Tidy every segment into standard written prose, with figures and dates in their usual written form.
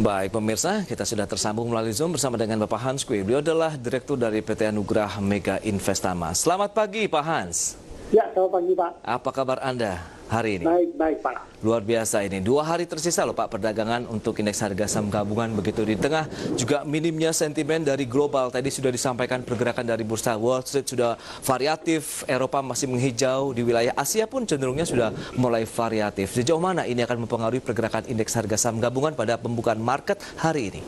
Baik pemirsa, kita sudah tersambung melalui Zoom bersama dengan Bapak Hans Kueh. Beliau adalah Direktur dari PT Anugrah Mega Investama. Selamat pagi Pak Hans. Ya, selamat pagi Pak. Apa kabar Anda hari ini? Baik Pak. Luar biasa ini. 2 hari tersisa loh Pak perdagangan untuk indeks harga saham gabungan begitu di tengah juga minimnya sentimen dari global. Tadi sudah disampaikan pergerakan dari bursa Wall Street sudah variatif, Eropa masih menghijau, di wilayah Asia pun cenderungnya sudah mulai variatif. Sejauh mana ini akan mempengaruhi pergerakan indeks harga saham gabungan pada pembukaan market hari ini?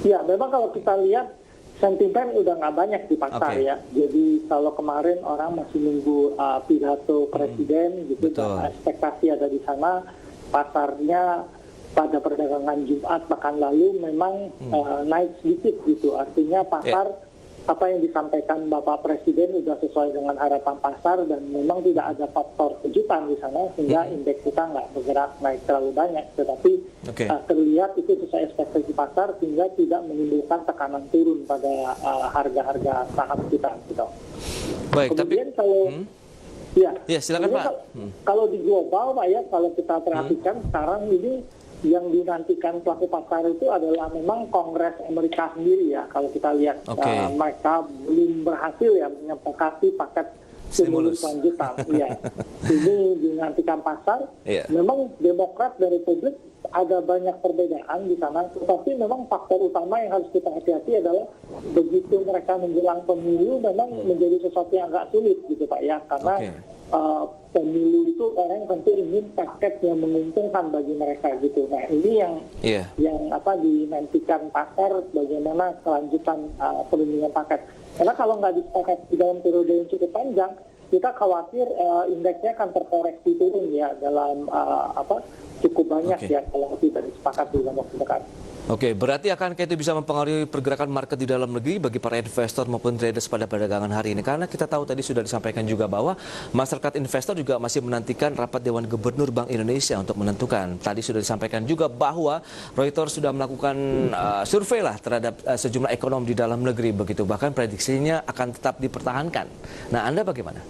Ya, memang kalau kita lihat sentimen udah nggak banyak di pasar ya. Jadi kalau kemarin orang masih nunggu pidato presiden gitu, dan ekspektasi ada di sana, pasarnya pada perdagangan Jumat pekan lalu memang naik sedikit gitu. Artinya pasar apa yang disampaikan Bapak Presiden sudah sesuai dengan harapan pasar dan memang tidak ada faktor kejutan di sana sehingga indeks kita nggak bergerak naik terlalu banyak. Tetapi terlihat itu sesuai ekspektasi pasar sehingga tidak menimbulkan tekanan turun pada harga-harga saham kita. Gitu. Baik, kemudian tapi kalau ya silakan Pak. Kalau di global Pak ya, kalau kita perhatikan sekarang ini yang dinantikan pelaku pasar itu adalah memang Kongres Amerika sendiri ya. Kalau kita lihat mereka belum berhasil ya menyepakati paket stimulus lanjutan. Ya. Ini dinantikan pasar. Memang Demokrat dan Republik ada banyak perbedaan di sana, tetapi memang faktor utama yang harus kita hati-hati adalah begitu mereka menjelang pemilu memang menjadi sesuatu yang agak sulit gitu Pak ya, karena pemilu itu orang tentu ingin paket yang menguntungkan bagi mereka gitu. Nah ini yang dinantikan pasar bagaimana kelanjutan perlindungan paket. Karena kalau nggak disepakati di dalam periode yang cukup panjang, kita khawatir indeksnya akan terkoreksi turun ya dalam cukup banyak ya kalau tidak disepakati dalam waktu dekat. Oke, berarti akankah itu bisa mempengaruhi pergerakan market di dalam negeri bagi para investor maupun traders pada perdagangan hari ini? Karena kita tahu tadi sudah disampaikan juga bahwa masyarakat investor juga masih menantikan rapat Dewan Gubernur Bank Indonesia untuk menentukan. Tadi sudah disampaikan juga bahwa Reuters sudah melakukan survei lah terhadap sejumlah ekonom di dalam negeri begitu. Bahkan prediksinya akan tetap dipertahankan. Nah, Anda bagaimana?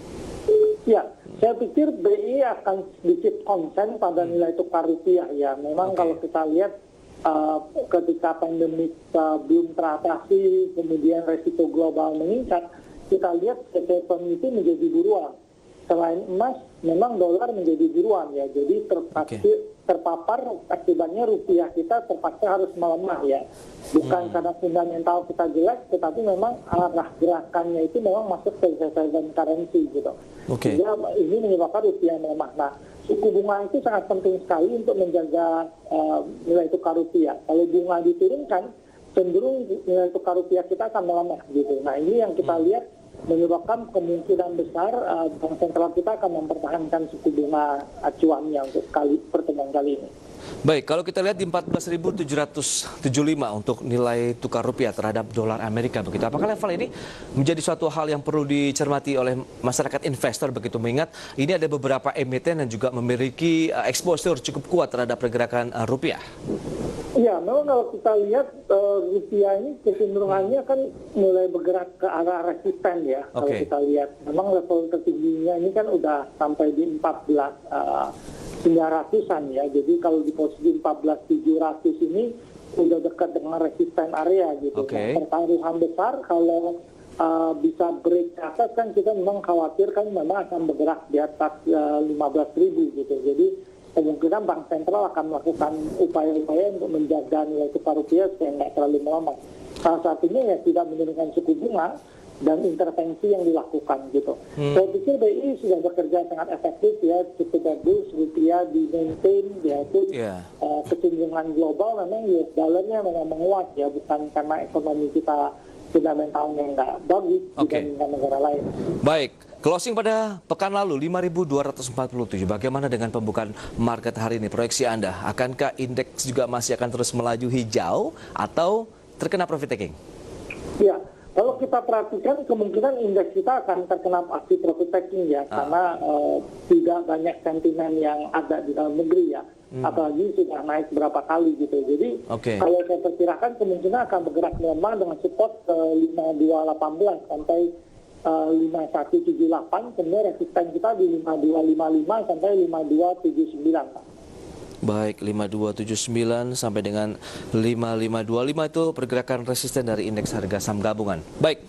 Ya, saya pikir BI akan sedikit konsen pada nilai tukar rupiah ya. Memang kalau kita lihat ketika pandemi belum teratasi, kemudian resiko global meningkat, kita lihat ekonomi itu menjadi buruan. Selain emas, memang dolar menjadi buruan ya. Jadi terpapar akibatnya rupiah kita terpaksa harus melemah ya. Bukan karena fundamental kita jelek, tetapi memang arah gerakannya itu memang masuk ke reserve currency gitu. Sehingga ini menyebabkan rupiah melemah. Nah, suku bunga itu sangat penting sekali untuk menjaga nilai tukar rupiah. Kalau bunga diturunkan, cenderung nilai tukar rupiah kita akan melemah gitu. Nah ini yang kita lihat menyebabkan kemungkinan besar bank sentral kita akan mempertahankan suku bunga acuannya untuk pertemuan kali ini. Baik, kalau kita lihat di 14.775 untuk nilai tukar rupiah terhadap dolar Amerika begitu. Apakah level ini menjadi suatu hal yang perlu dicermati oleh masyarakat investor begitu, mengingat ini ada beberapa emiten yang juga memiliki exposure cukup kuat terhadap pergerakan rupiah? Ya, memang kalau kita lihat rupiah ini kecenderungannya kan mulai bergerak ke arah resisten ya. Kalau kita lihat, memang level tertingginya ini kan udah sampai di 14.900-an ya. Jadi kalau di posisi 14.700 ini udah dekat dengan resisten area gitu. Pertaruhan besar kalau bisa break ke atas kan kita memang khawatir kan memang akan bergerak di atas 15.000 gitu. Jadi kemungkinan bank sentral akan melakukan upaya-upaya untuk menjaga nilai tukar rupiah supaya nggak terlalu melemah. Salah satunya ya tidak menurunkan suku bunga dan intervensi yang dilakukan gitu. Saya pikir BI sudah bekerja sangat efektif ya, cukup bagus, rupiah di-maintain, yaitu kecenderungan global memang US dollar-nya memang menguat ya, bukan karena ekonomi kita fundamentalnya nggak bagus dibandingkan negara lain. Baik. Closing pada pekan lalu 5.247. Bagaimana dengan pembukaan market hari ini? Proyeksi Anda, akankah indeks juga masih akan terus melaju hijau atau terkena profit taking? Ya, kalau kita perhatikan kemungkinan indeks kita akan terkena aksi profit taking ya, karena tidak banyak sentimen yang ada di dalam negeri ya. Apalagi sudah naik berapa kali gitu. Jadi kalau saya perkirakan kemungkinan akan bergerak melemah dengan support ke 5218 sampai 5178, kemudian resisten kita di 5255 sampai 5279. Baik, 5279 sampai dengan 5525 itu pergerakan resisten dari indeks harga saham gabungan. Baik,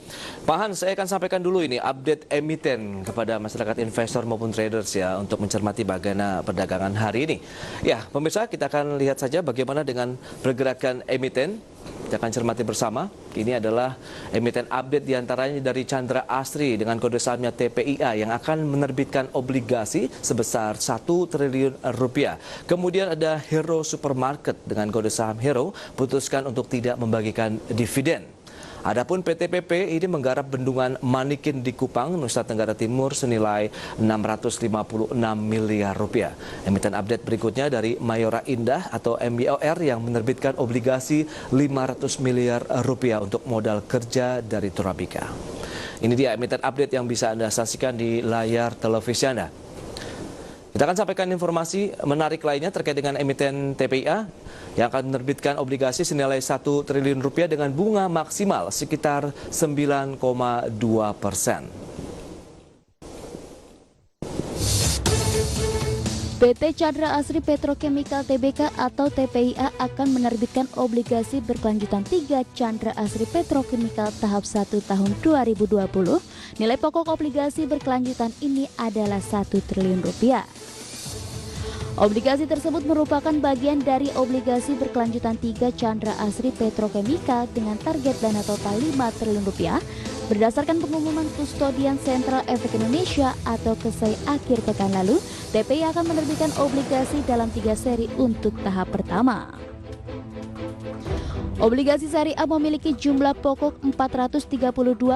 Pak Hans, saya akan sampaikan dulu ini update emiten kepada masyarakat investor maupun traders ya untuk mencermati bagaimana perdagangan hari ini. Ya, pemirsa, kita akan lihat saja bagaimana dengan pergerakan emiten. Kita akan cermati bersama. Ini adalah emiten update diantaranya dari Chandra Asri dengan kode sahamnya TPIA yang akan menerbitkan obligasi sebesar 1 triliun rupiah. Kemudian ada Hero Supermarket dengan kode saham Hero putuskan untuk tidak membagikan dividen. Adapun PT PP ini menggarap bendungan Manikin di Kupang, Nusa Tenggara Timur senilai 656 miliar rupiah. Emiten update berikutnya dari Mayora Indah atau MYOR yang menerbitkan obligasi 500 miliar rupiah untuk modal kerja dari Torabika. Ini dia emiten update yang bisa Anda saksikan di layar televisi Anda. Kita akan sampaikan informasi menarik lainnya terkait dengan emiten TPIA yang akan menerbitkan obligasi senilai 1 triliun rupiah dengan bunga maksimal sekitar 9,2%. PT Chandra Asri Petrochemical Tbk atau TPIA akan menerbitkan obligasi berkelanjutan 3 Chandra Asri Petrochemical tahap 1 tahun 2020. Nilai pokok obligasi berkelanjutan ini adalah 1 triliun rupiah. Obligasi tersebut merupakan bagian dari obligasi berkelanjutan 3 Chandra Asri Petrochemical dengan target dana total 5 triliun rupiah berdasarkan pengumuman Kustodian Sentral Efek Indonesia atau KSEI akhir pekan lalu. TPI akan menerbitkan obligasi dalam 3 seri untuk tahap pertama. Obligasi seri A memiliki jumlah pokok 432,42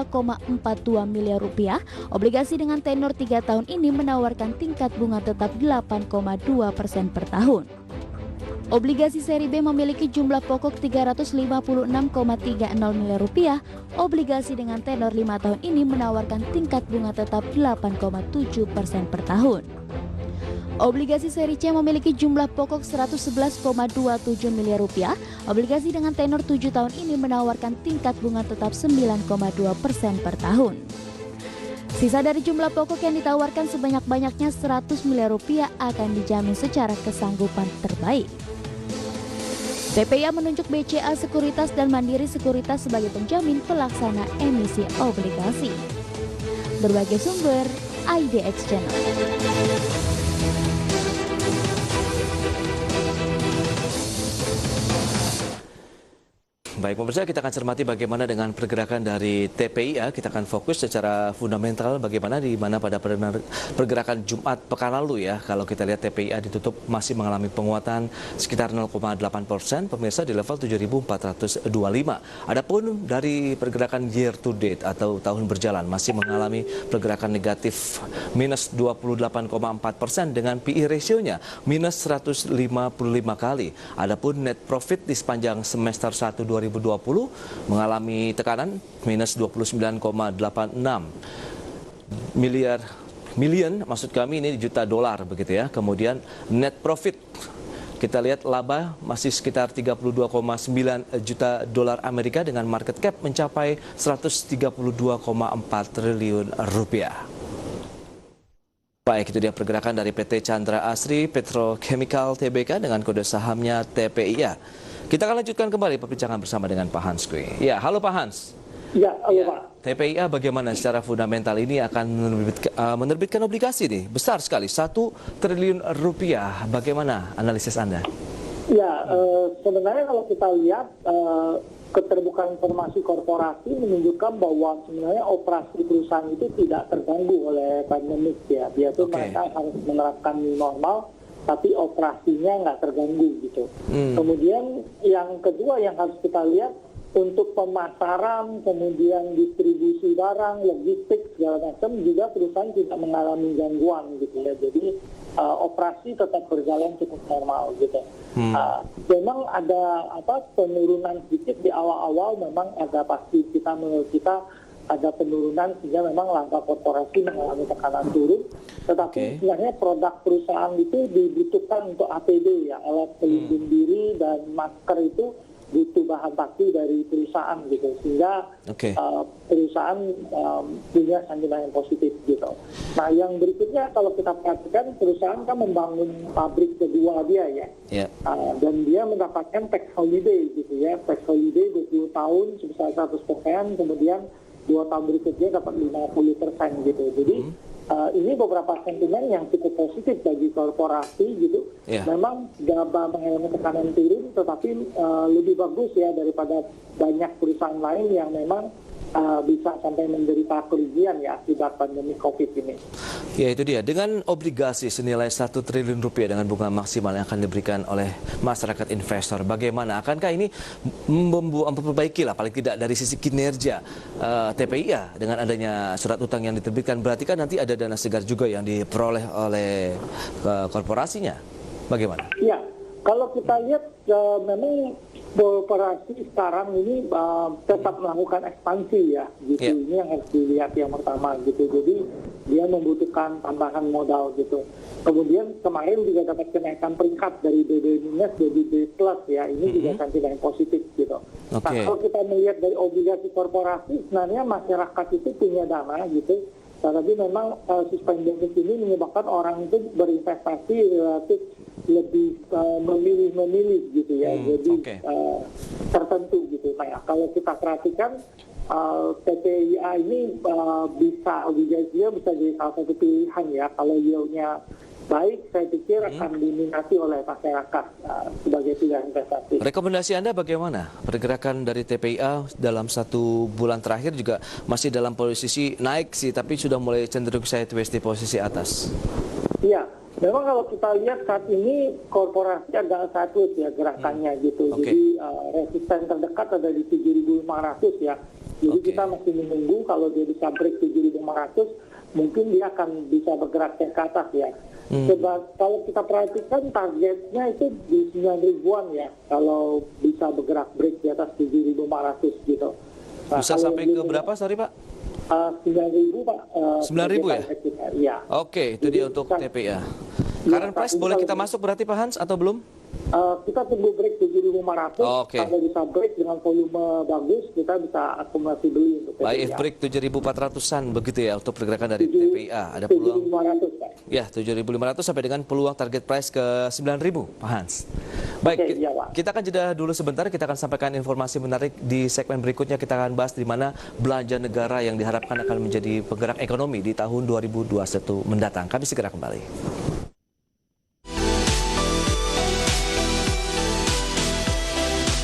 miliar rupiah. Obligasi dengan tenor 3 tahun ini menawarkan tingkat bunga tetap 8,2% per tahun. Obligasi seri B memiliki jumlah pokok 356,30 miliar rupiah. Obligasi dengan tenor 5 tahun ini menawarkan tingkat bunga tetap 8,7% per tahun. Obligasi seri C memiliki jumlah pokok 111,27 miliar rupiah. Obligasi dengan tenor 7 tahun ini menawarkan tingkat bunga tetap 9,2% per tahun. Sisa dari jumlah pokok yang ditawarkan sebanyak-banyaknya 100 miliar rupiah akan dijamin secara kesanggupan terbaik. TPIA menunjuk BCA Sekuritas dan Mandiri Sekuritas sebagai penjamin pelaksana emisi obligasi. Berbagai sumber, IDX Channel. Baik, pemirsa, kita akan cermati bagaimana dengan pergerakan dari TPIA. Kita akan fokus secara fundamental bagaimana di mana pada pergerakan Jumat pekan lalu ya. Kalau kita lihat TPIA ditutup masih mengalami penguatan sekitar 0,8%, pemirsa di level 7.425. Adapun dari pergerakan year to date atau tahun berjalan masih mengalami pergerakan negatif minus 28,4% dengan PE ratio-nya minus 155 kali. Adapun net profit di sepanjang semester 1 2020 mengalami tekanan minus 29,86 miliar maksud kami ini juta dolar begitu ya. Kemudian net profit kita lihat laba masih sekitar 32,9 juta dolar Amerika dengan market cap mencapai 132,4 triliun rupiah. Baik, itu dia pergerakan dari PT Chandra Asri Petrochemical Tbk dengan kode sahamnya TPIA. Kita akan lanjutkan kembali perbincangan bersama dengan Pak Hans Kui. Ya, halo Pak Hans. Ya, halo Pak. TPIA bagaimana secara fundamental ini akan menerbitkan obligasi nih besar sekali 1 triliun rupiah. Bagaimana analisis Anda? Ya, sebenarnya kalau kita lihat keterbukaan informasi korporasi menunjukkan bahwa sebenarnya operasi perusahaan itu tidak terganggu oleh pandemik ya. Biasanya mereka harus menerapkan new normal, tapi operasinya nggak terganggu gitu. Kemudian yang kedua yang harus kita lihat untuk pemasaran, kemudian distribusi barang, logistik segala macam juga perusahaan tidak mengalami gangguan gitu ya. Jadi operasi tetap berjalan cukup normal gitu. Memang ada penurunan sedikit di awal-awal, memang ada pasti menurut kita ada penurunan sehingga memang langkah korporasi mengalami tekanan turun. Tetapi sebenarnya produk perusahaan itu dibutuhkan untuk APD ya, alat pelindung diri dan masker itu butuh bahan baku dari perusahaan gitu, sehingga perusahaan punya sentimen yang positif gitu. Nah, yang berikutnya kalau kita perhatikan, perusahaan kan membangun pabrik kedua dia ya, dan dia mendapatkan tax holiday gitu ya, tax holiday 20 tahun sebesar 100%, kemudian 2 tahun berikutnya dapat 50% gitu. Jadi ini beberapa sentimen yang cukup positif bagi korporasi gitu. Memang gaba mengalami tekanan turun, tetapi lebih bagus ya daripada banyak perusahaan lain yang memang bisa sampai menderita kerugian ya akibat pandemi COVID ini. Ya, itu dia. Dengan obligasi senilai 1 triliun rupiah dengan bunga maksimal yang akan diberikan oleh masyarakat investor, bagaimana? Akankah ini memperbaiki lah paling tidak dari sisi kinerja TPIA dengan adanya surat utang yang diterbitkan? Berarti kan nanti ada dana segar juga yang diperoleh oleh korporasinya. Bagaimana? Ya, kalau kita lihat memang korporasi sekarang ini tetap melakukan ekspansi ya, gitu. Ini yang harus dilihat yang pertama gitu. Jadi dia membutuhkan tambahan modal gitu. Kemudian kemarin juga dapat kenaikan peringkat dari BB minus jadi B plus ya. Ini juga sentimen yang positif gitu. Nah, kalau kita melihat dari obligasi korporasi, sebenarnya masyarakat itu punya dana gitu. Tapi memang pandemi ini menyebabkan orang itu berinvestasi relatif lebih memilih gitu ya, jadi tertentu gitu. Nah, kalau kita perhatikan TPIA ini bisa obligasinya bisa jadi salah satu pilihan ya. Kalau yieldnya baik, saya pikir akan diminati oleh masyarakat sebagai pilihan investasi. Rekomendasi Anda bagaimana? Pergerakan dari TPIA dalam 1 bulan terakhir juga masih dalam posisi naik sih, tapi sudah mulai cenderung sideways di posisi atas. Iya, memang kalau kita lihat saat ini korporasi agak sideways ya gerakannya gitu. Jadi resisten terdekat ada di 7.500 ya. Jadi kita masih menunggu kalau dia bisa break 7.500, mungkin dia akan bisa bergerak ke atas ya. Sebab kalau kita perhatikan targetnya itu di 9.000-an ya, kalau bisa bergerak break di atas 7.500 gitu. Nah, bisa sampai ke berapa, sorry Pak? 9.000 Pak. 9.000 ya? Iya. Oke, itu dia untuk TPIA. Current price boleh kita masuk berarti Pak Hans atau belum? Kita tunggu break 7.500. Kalau bisa break dengan volume bagus, kita bisa akumulasi beli untuk TPIA. Baik, if break 7.400-an begitu ya untuk pergerakan dari TPIA. Ada peluang 7.500 Pak. Ya, 7.500 sampai dengan peluang target price ke 9.000, Pak Hans. Baik, kita akan jeda dulu sebentar. Kita akan sampaikan informasi menarik di segmen berikutnya. Kita akan bahas di mana belanja negara yang diharapkan akan menjadi penggerak ekonomi di tahun 2021 mendatang. Kami segera kembali.